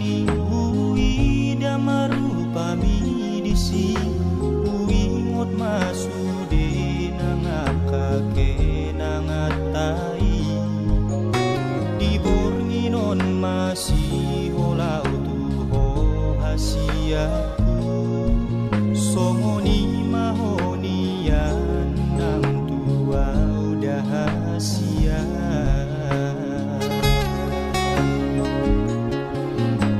bulanani uida marupami disi uingot masude nangakake nangatai dibornginon masih ola utuho hasiaku somoni mahonian nang tua udah hasia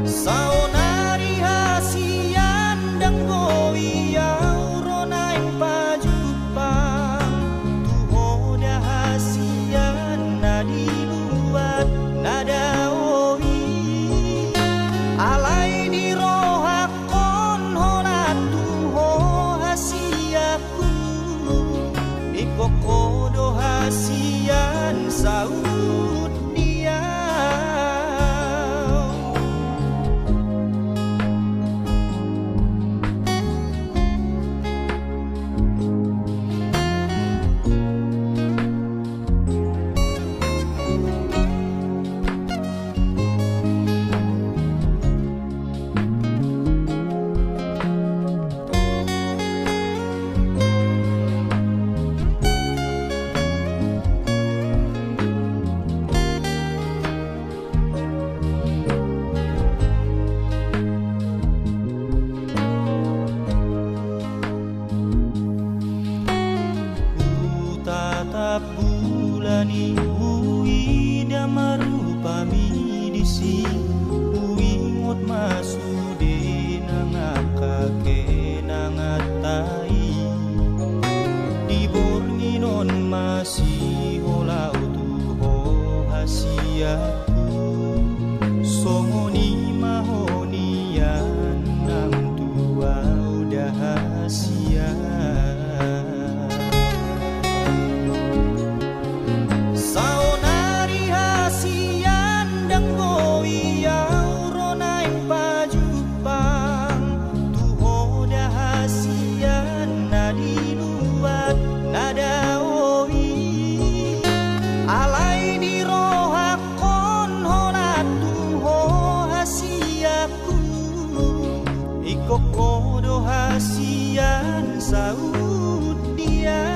saonari hasian dang goi aurona yang pajupang tuho dah hasian nadi luat nada oi alai di rohakon honan tuho hasiaku ikokodo hasian saud dia bulani uida marupami disi uingot masude nangakake nangatai dibornginon masih ola utuho hasiaku somoni mahonian nang tua udah hasia saonari hasian dang goi aurona yang pajupang tuho dah hasian nadi luat nada oi alai di rohakon honat tuho hasiaku ikokodo hasian saud dia